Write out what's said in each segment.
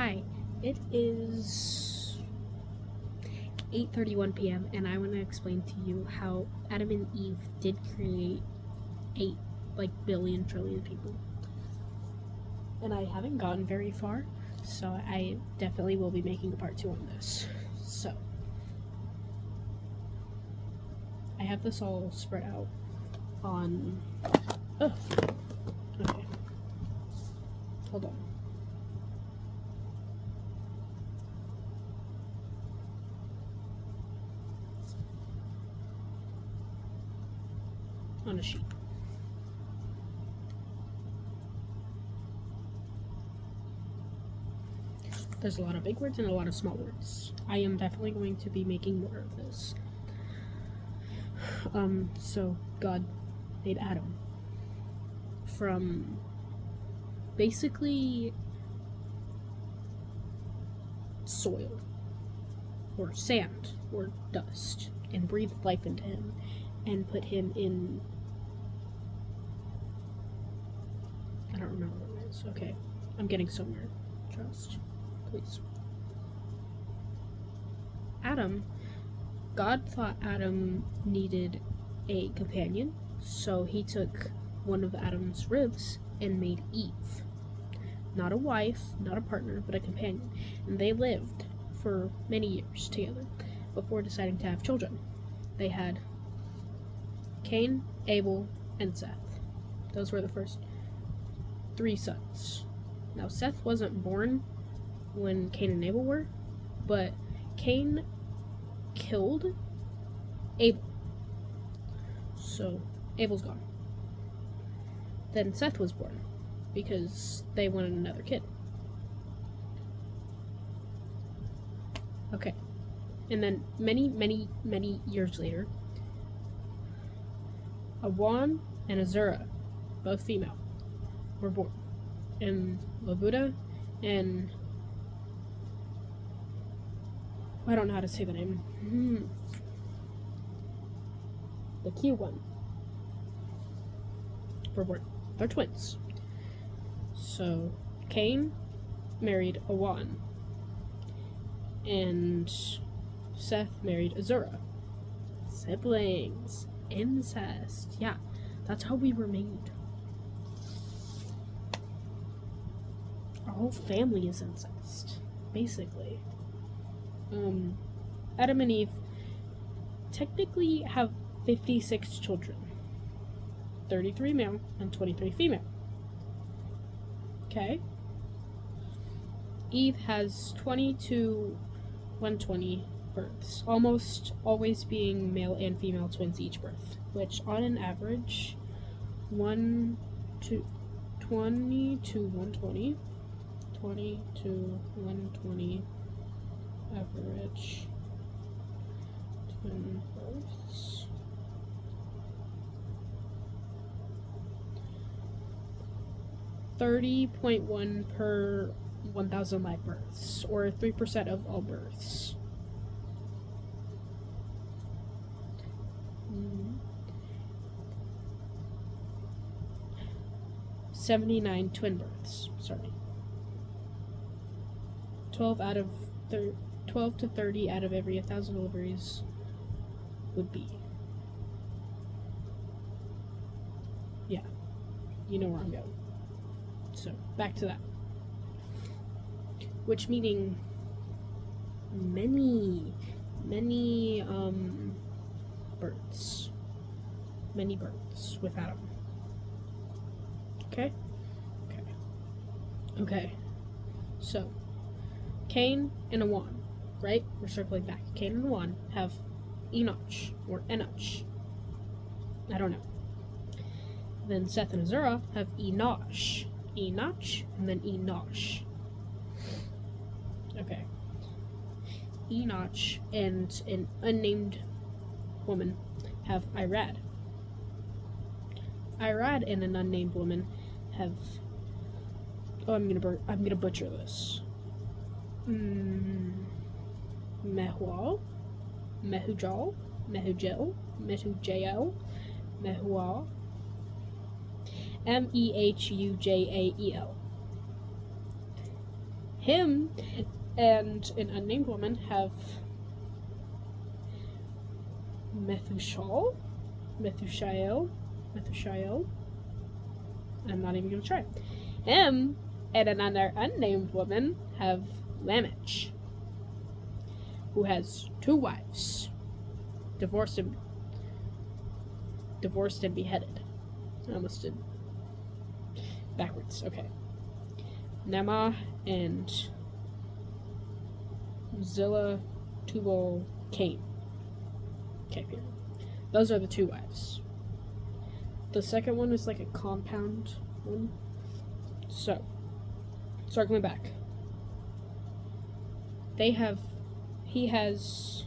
Hi, it is 8:31 p.m. and I want to explain to you how Adam and Eve did create 8 billion trillion people. And I haven't gotten very far, so I definitely will be making a part 2 on this. So I have this all spread out on okay. Hold on. On a sheet. There's a lot of big words and a lot of small words. I am definitely going to be making more of this. So God made Adam from basically soil or sand or dust and breathed life into him and put him in, I don't remember what it is. Okay, I'm getting somewhere. Trust, please. God thought Adam needed a companion, so he took one of Adam's ribs and made Eve. Not a wife, not a partner, but a companion. And they lived for many years together before deciding to have children. They had Cain, Abel, and Seth. Those were the first 3 sons. Now, Seth wasn't born when Cain and Abel were, but Cain killed Abel. So, Abel's gone. Then Seth was born because they wanted another kid. Okay. And then many years later, Awan and Azura, both female, were born. And Labuda and I don't know how to say the name. The Q one were born. They're twins. So Cain married Awan, and Seth married Azura. Siblings. Incest. Yeah, that's how we were made. Our whole family is incest, basically. Adam and Eve technically have 56 children. 33 male and 23 female. Okay? Eve has 20 to 120 births, almost always being male and female twins each birth, which on an average 1 to 20 to 120, 20 to 120 average twin births. .1 per 1,000 live births, or 3% of all births. 79 twin births. Sorry. 12 to 30 out of every 1,000 deliveries would be. Yeah, you know where I'm going. So back to that. Which meaning many births. Many births with Adam. Okay. So Cain and Awan, right? We're circling back. Cain and Awan have Enoch or Enoch. I don't know. Then Seth and Azura have Enosh. Enoch and then Enosh. Okay. Enoch and an unnamed woman have Irad. Irad and an unnamed woman have I'm gonna butcher this. Mehual, Mehujal, Mehujael, Mehual, Mehujael. Him and an unnamed woman have Methusael. I'm not even gonna try. Him and another unnamed woman have Lamech, who has 2 wives, divorced and beheaded. I almost did backwards. Okay. Nama and Zillah, Tubal, Cain. Okay, here. Those are the 2 wives. The second one is like a compound one. So, circling back. He has,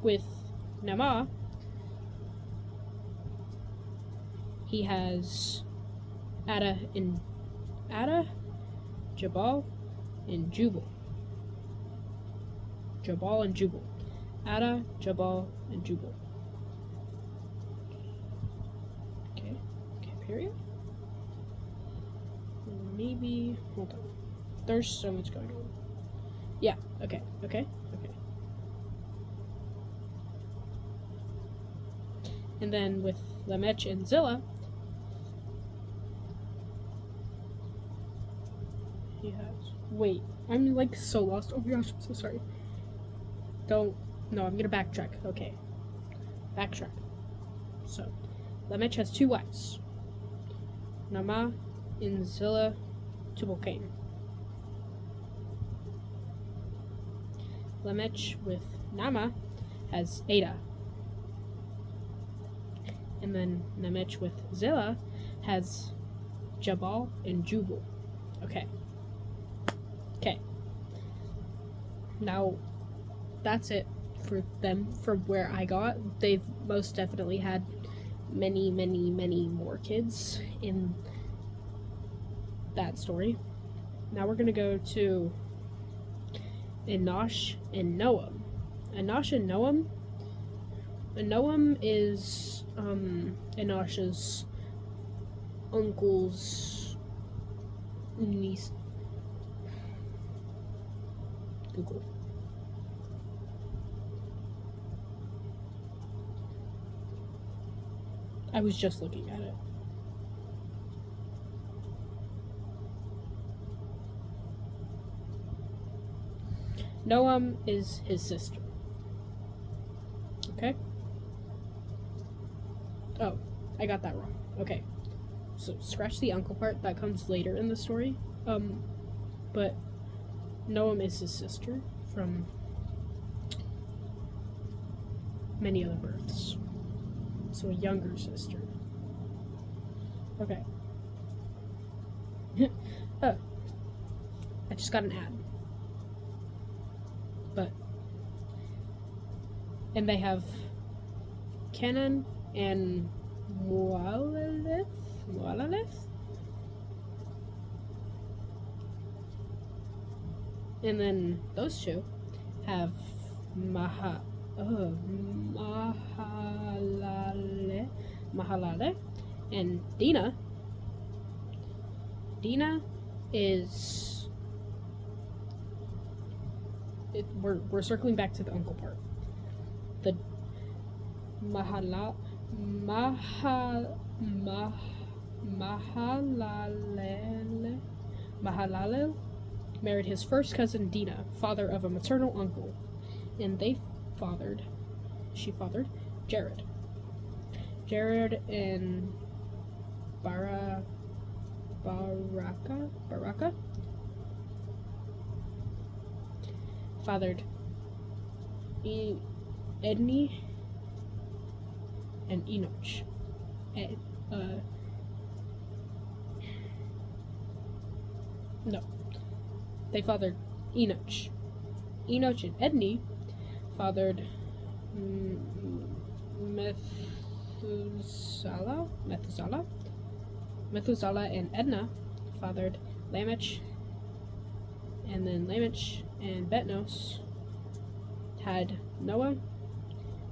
with Nama, he has Ada, Jabal, and Jubal. Ada, Jabal, and Jubal. Okay, period. Maybe, hold on. There's so much going on. Yeah, okay. And then with Lamech and Zillah, he has... Wait, I'm like so lost. Oh my gosh, I'm so sorry. No, I'm gonna backtrack. Okay. Backtrack. So, Lamech has 2 wives. Nama and Zillah, Tubal, Cain. Lamech with Nama has Ada. And then Lamech with Zillah has Jabal and Jubal. Okay. Now, that's it for them from where I got. They've most definitely had many more kids in that story. Now we're gonna go to Enosh and Noam. Enosh and Noam. Noam is Enosh's uncle's niece. Google. I was just looking at it. Noam is his sister. Okay? Oh, I got that wrong. Okay. So, scratch the uncle part. That comes later in the story. But Noam is his sister from many other births. So a younger sister. Okay. Oh. I just got an ad. And they have Kenan and Mualalith? And then those 2 have Mahalale and Dina. Dina is... We're circling back to the uncle part. The Mahalalel married his first cousin Dina, father of a maternal uncle, and she fathered Jared. Jared and Baraka fathered Edney and Enoch. They fathered Enoch. Enoch and Edney fathered Methuselah and Edna fathered Lamech, and then Lamech and Betnos had Noah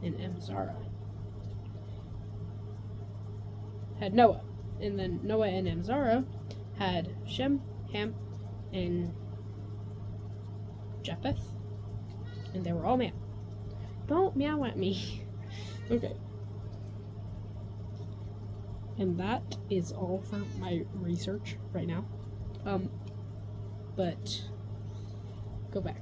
and Amzara. And then Noah and Amzara had Shem, Ham, and Japheth, and they were all male. Don't meow at me. Okay. And that is all for my research right now. But go back.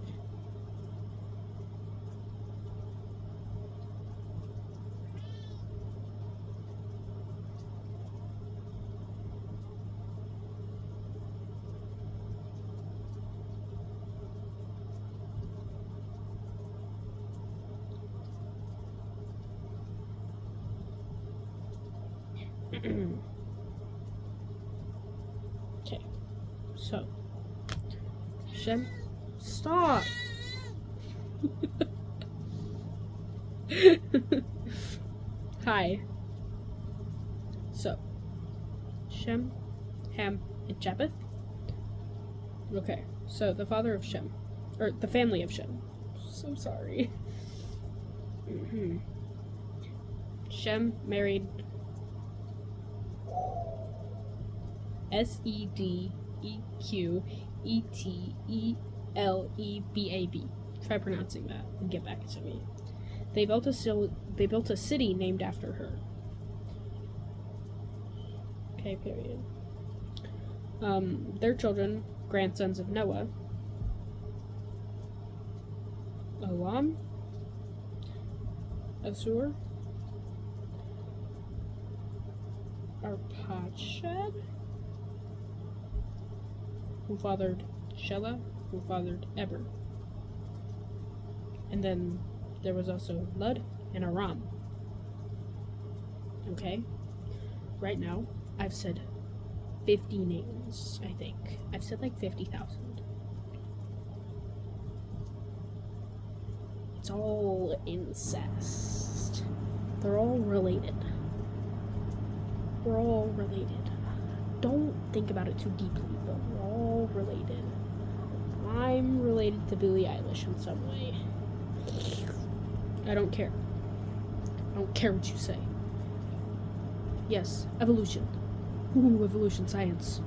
Okay, so Shem, stop. Hi. So Shem, Ham, and Japheth. Okay, so the father of Shem, or the family of Shem. So sorry. Shem married Sedeqetelebab. Try pronouncing that and get back to me. They built a city named after her. Okay, period. Their children, grandsons of Noah, Olam, Asur, Arpachshad, who fathered Shelah, who fathered Eber. And then there was also Lud and Aram. Okay? Right now, I've said 50 names, I think. I've said like 50,000. It's all incest. They're all related. We're all related. Don't think about it too deeply, but we're all related. I'm related to Billie Eilish in some way. I don't care. I don't care what you say. Yes, evolution. Ooh, evolution science.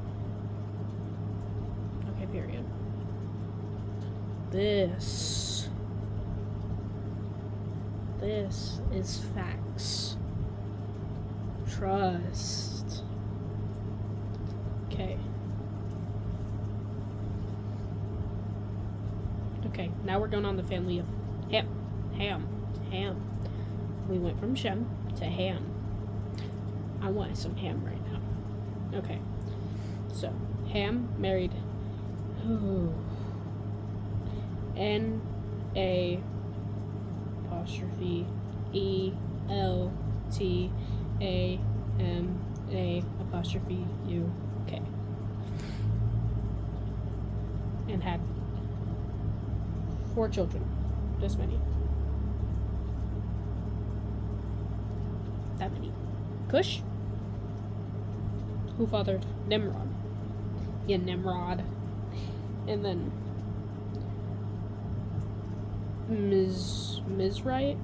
Okay, period. This is facts. Trust. Okay. Okay, now we're going on the family of Ham. We went from Shem to Ham. I want some ham right now. Okay. So, Ham married N-A''Eltama''U'. And had 4 children. This many. That many. Cush, who fathered Nimrod. Yeah, Nimrod. And then Mizraim.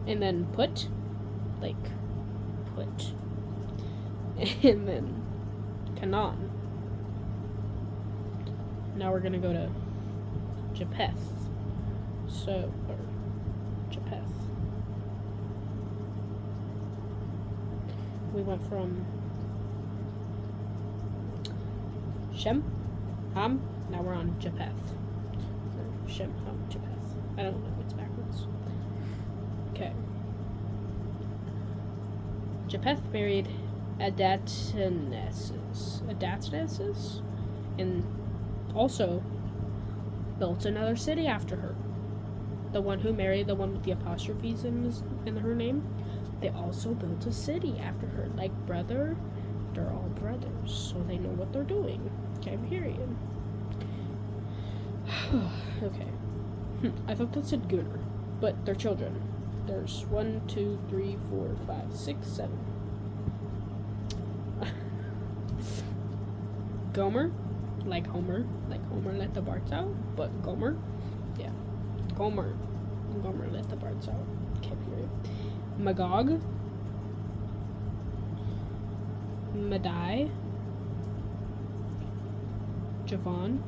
And then Put. And then Canaan. Now we're gonna go to Japheth. Japheth. We went from Shem, Ham. Now we're on Japheth. Shem, Ham, Japheth. I don't know. It's backwards. Okay. Japheth married Adatsneses, and also built another city after her. The one who married the one with the apostrophes in her name, they also built a city after her. Like brother, they're all brothers, so they know what they're doing. Okay, period. Okay. I thought that said Gunnar, but they're children. There's 1, 2, 3, 4, 5, 6, 7. Gomer, like Homer let the Barts out, but Gomer, yeah, Gomer I'm gonna let the parts out. Can't hear it. Magog. Madai. Javon.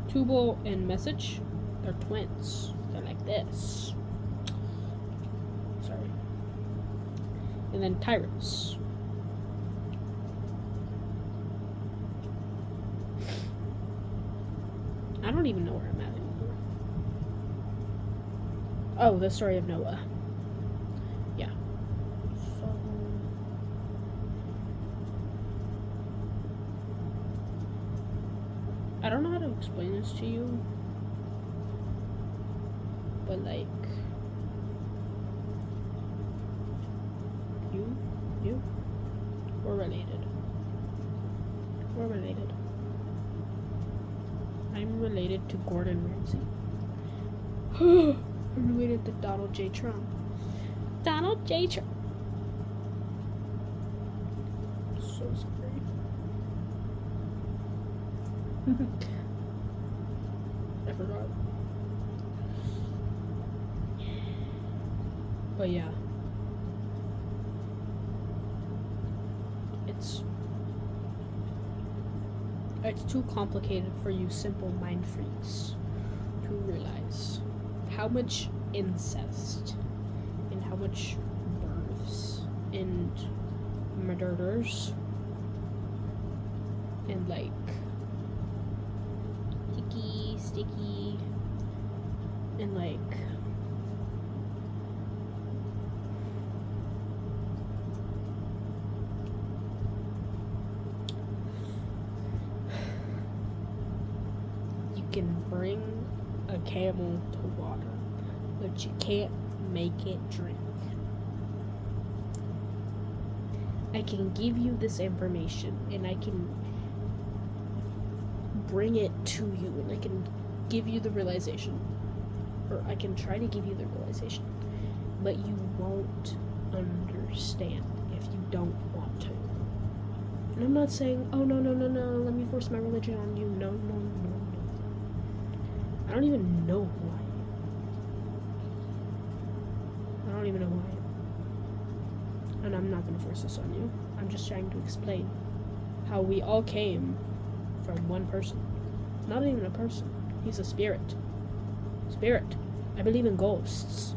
Tubal and Message. They're twins. They're like this. Sorry. And then Tyrus. I don't even know where I'm at anymore. Oh, the story of Noah. Yeah. So... I don't know how to explain this to you. But like... We're related. We're related. I'm related to Gordon Ramsay. I'm related to Donald J. Trump. Donald J. Trump. So sorry. I forgot. But yeah. It's too complicated for you simple mind freaks to realize how much incest and how much births and murders and like sticky and like can bring a camel to water, but you can't make it drink. I can give you this information and I can bring it to you and I can give you the realization, or I can try to give you the realization, but you won't understand if you don't want to. And I'm not saying, oh no, let me force my religion on you. No. I don't even know who I am. I don't even know who I am. And I'm not going to force this on you. I'm just trying to explain how we all came from one person. Not even a person. He's a spirit. Spirit. I believe in ghosts.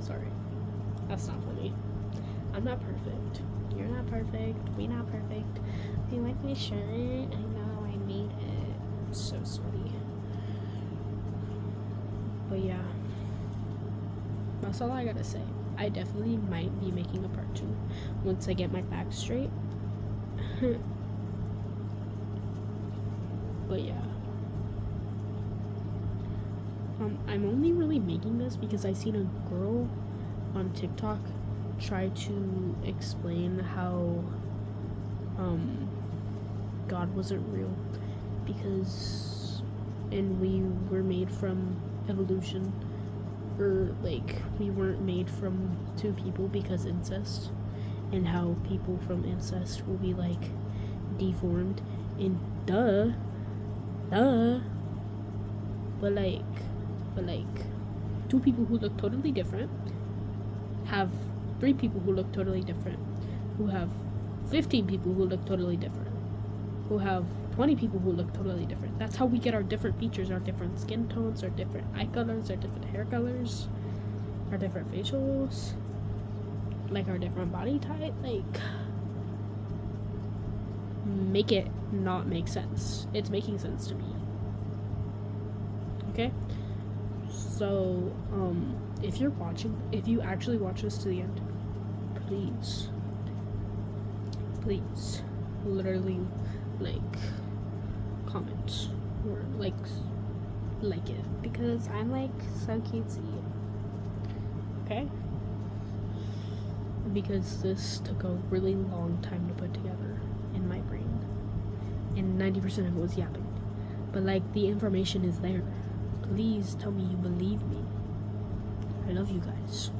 Sorry. That's not funny. I'm not perfect. You're not perfect. We're not perfect. You like my shirt? I know, I made it. I'm so sorry. But yeah. That's all I gotta say. I definitely might be making a part 2 once I get my facts straight. But yeah. I'm only really making this because I seen a girl on TikTok try to explain how God wasn't real and we were made from evolution, or like we weren't made from two people because incest, and how people from incest will be like deformed and duh, but like two people who look totally different have 3 people who look totally different, who have 15 people who look totally different, who have 20 people who look totally different. That's how we get our different features, our different skin tones, our different eye colors, our different hair colors, our different facials, like our different body type. Like, make it not make sense. It's making sense to me. Okay? So, if you actually watch this to the end, please, literally, like, comment, or, like it, because I'm, like, so cutesy, okay? Because this took a really long time to put together in my brain, and 90% of it was yapping, but, like, the information is there. Please tell me you believe me. I love you guys.